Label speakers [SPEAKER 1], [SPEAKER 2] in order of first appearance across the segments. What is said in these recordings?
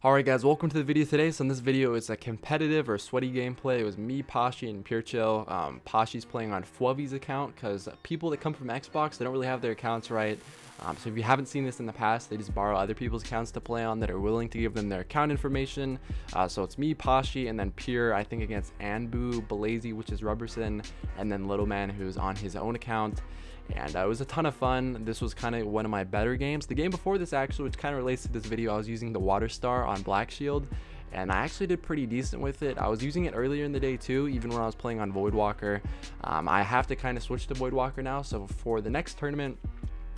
[SPEAKER 1] Alright guys, welcome to the video today. So in this video, it's a competitive or sweaty gameplay. It was me, Pashi, and Pure Chill. Pashi's playing on Fwubby's account because people that come from Xbox, they don't really have their accounts right. So if you haven't seen this in the past, they just borrow other people's accounts to play on that are willing to give them their account information. So it's me, Pashi, and then Pure, I think against Anbu, Balazy, which is Rubberson, and then Little Man, who's on his own account. And it was a ton of fun. This was kind of one of my better games. The game before this, actually, which kind of relates to this video, I was using the Water Star on Black Shield, and I actually did pretty decent with it. I was using it earlier in the day too, even when I was playing on Voidwalker. I have to kind of switch to Voidwalker now, so for the next tournament,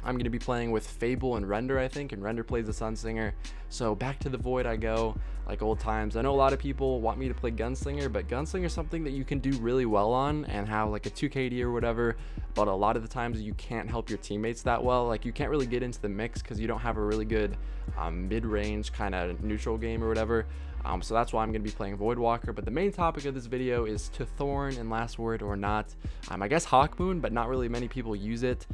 [SPEAKER 1] I'm going to be playing with Fable and Render, I think, and Render plays the Sunsinger. So back to the Void I go, like old times. I know a lot of people want me to play Gunslinger, but Gunslinger is something that you can do really well on and have like a 2KD or whatever, but a lot of the times you can't help your teammates that well. Like you can't really get into the mix because you don't have a really good mid-range kind of neutral game or whatever. So that's why I'm going to be playing Voidwalker. But the main topic of this video is to Thorn and Last Word or not. I guess Hawkmoon, but not really many people use it.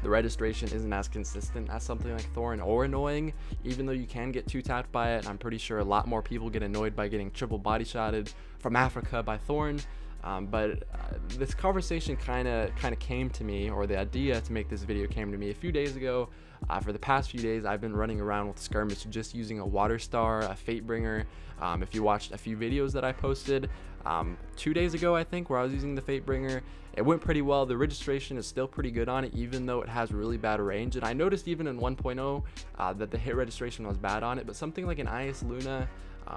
[SPEAKER 1] The registration isn't as consistent as something like Thorn or Annoying, even though you can get 2-tapped by it. I'm pretty sure a lot more people get annoyed by getting triple body shotted from Africa by Thorn. But this conversation kind of came to me, or the idea to make this video came to me a few days ago. For the past few days, I've been running around with Skirmish just using a Water Star, a Fatebringer. If you watched a few videos that I posted 2 days ago, I think, where I was using the Fatebringer, it went pretty well. The registration is still pretty good on it, even though it has really bad range. And I noticed even in 1.0 that the hit registration was bad on it, but something like an IS Luna,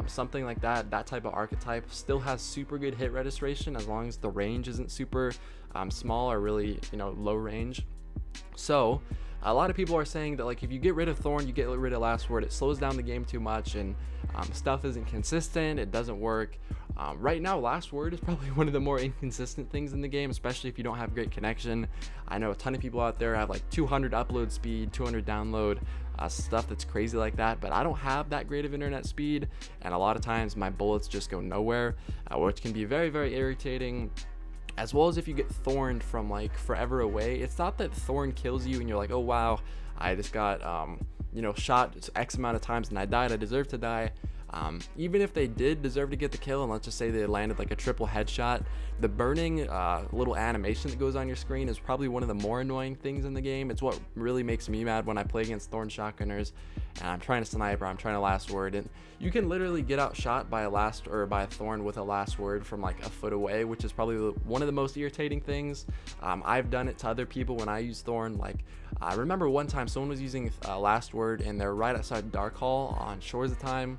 [SPEAKER 1] something like that type of archetype still has super good hit registration as long as the range isn't super small or really, low range. So a lot of people are saying that, like, if you get rid of Thorn, you get rid of Last Word, it slows down the game too much, and stuff isn't consistent, it doesn't work. Right now, Last Word is probably one of the more inconsistent things in the game, especially if you don't have great connection. I know a ton of people out there have like 200 upload speed, 200 download, stuff that's crazy like that, but I don't have that great of internet speed, and a lot of times my bullets just go nowhere, which can be very, very irritating. As well as if you get thorned from like forever away. It's not that Thorn kills you and you're like, oh wow, I just got shot X amount of times and I died, I deserve to die. Even if they did deserve to get the kill, and let's just say they landed like a triple headshot, the burning little animation that goes on your screen is probably one of the more annoying things in the game. It's what really makes me mad when I play against Thorn shotgunners and I'm trying to snipe or I'm trying to Last Word, and you can literally get outshot by a Thorn with a Last Word from like a foot away, which is probably one of the most irritating things. I've done it to other people when I use Thorn. Like I remember one time someone was using Last Word and they're right outside Dark Hall on Shores of Time.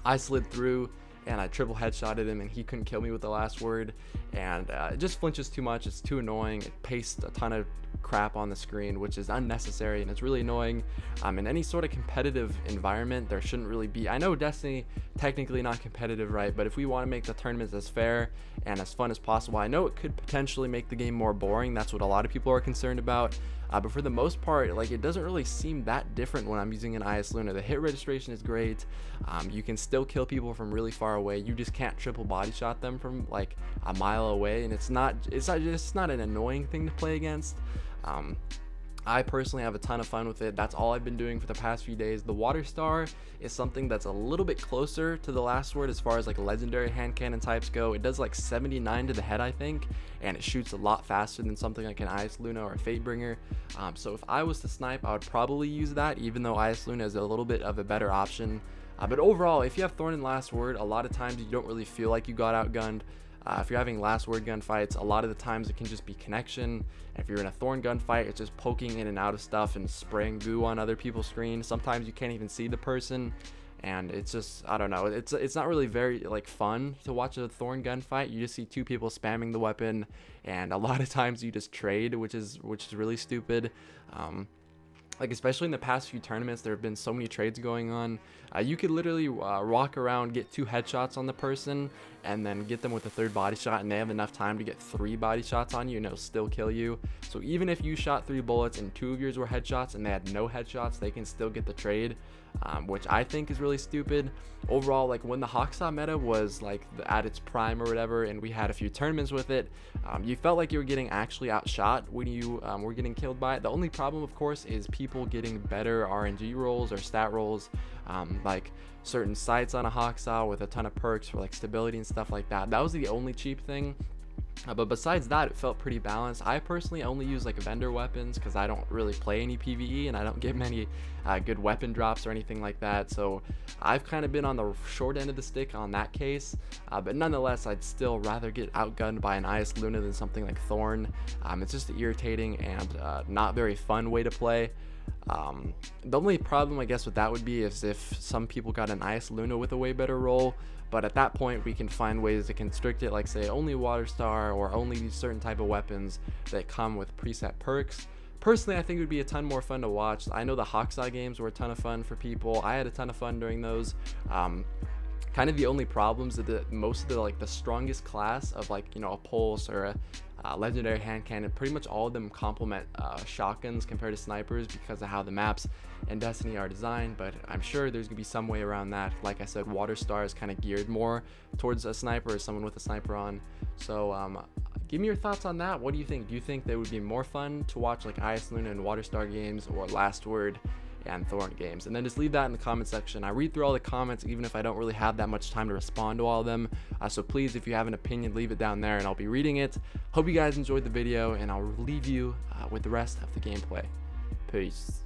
[SPEAKER 1] I slid through and I triple headshotted him and he couldn't kill me with the Last Word, and it just flinches too much. It's too annoying. It pastes a ton of crap on the screen, which is unnecessary, and it's really annoying. In any sort of competitive environment, there shouldn't really be. I know Destiny technically not competitive, right? But if we want to make the tournaments as fair and as fun as possible, I know it could potentially make the game more boring. That's what a lot of people are concerned about. But for the most part, like, it doesn't really seem that different when I'm using an IS Luna. The hit registration is great. You can still kill people from really far away. You just can't triple body shot them from like a mile away, and it's not an annoying thing to play against. I personally have a ton of fun with it. That's all I've been doing for the past few days. The Water Star is something that's a little bit closer to the Last Word as far as like legendary hand cannon types go. It does like 79 to the head, I think, and it shoots a lot faster than something like an IS Luna or a Fatebringer. So if I was to snipe, I would probably use that, even though IS Luna is a little bit of a better option. But overall, if you have Thorn and Last Word, a lot of times you don't really feel like you got outgunned. If you're having Last Word gunfights, a lot of the times it can just be connection. If you're in a Thorn gunfight, it's just poking in and out of stuff and spraying goo on other people's screens. Sometimes you can't even see the person, and it's just, I don't know, it's not really very like fun to watch a Thorn gunfight. You just see two people spamming the weapon, and a lot of times you just trade, which is really stupid. Like, especially in the past few tournaments, there have been so many trades going on. You could literally walk around, get 2 headshots on the person, and then get them with a 3rd body shot, and they have enough time to get 3 body shots on you, and it'll still kill you. So even if you shot 3 bullets and 2 of yours were headshots and they had no headshots, they can still get the trade, which I think is really stupid. Overall, like, when the Hawksaw meta was like at its prime or whatever, and we had a few tournaments with it, you felt like you were getting actually outshot when you were getting killed by it. The only problem, of course, is people getting better RNG rolls or stat rolls like certain sights on a hawk style with a ton of perks for like stability and stuff like that. That was the only cheap thing. But besides that, it felt pretty balanced. I personally only use like vendor weapons because I don't really play any PvE and I don't get many good weapon drops or anything like that. So I've kind of been on the short end of the stick on that case. But nonetheless, I'd still rather get outgunned by an IS Luna than something like Thorn. It's just irritating and not very fun way to play. The only problem I guess with that would be is if some people got an IS Luna with a way better roll, but at that point we can find ways to constrict it, like say only water star or only certain type of weapons that come with preset perks. Personally, I think it would be a ton more fun to watch. I know the Hawksaw games were a ton of fun for people. I had a ton of fun during those. Kind of the only problems that most of the like the strongest class of like, you know, a pulse or a legendary hand cannon, pretty much all of them complement shotguns compared to snipers because of how the maps in Destiny are designed. But I'm sure there's gonna be some way around that. Like I said, water star is kind of geared more towards a sniper or someone with a sniper on. So give me your thoughts on that. What do you think? Do you think they would be more fun to watch like IS Luna and water star games, or Last Word and Thorn games? And then just leave that in the comment section. I read through all the comments even if I don't really have that much time to respond to all of them, so please, if you have an opinion, leave it down there and I'll be reading it. Hope you guys enjoyed the video, and I'll leave you with the rest of the gameplay. Peace.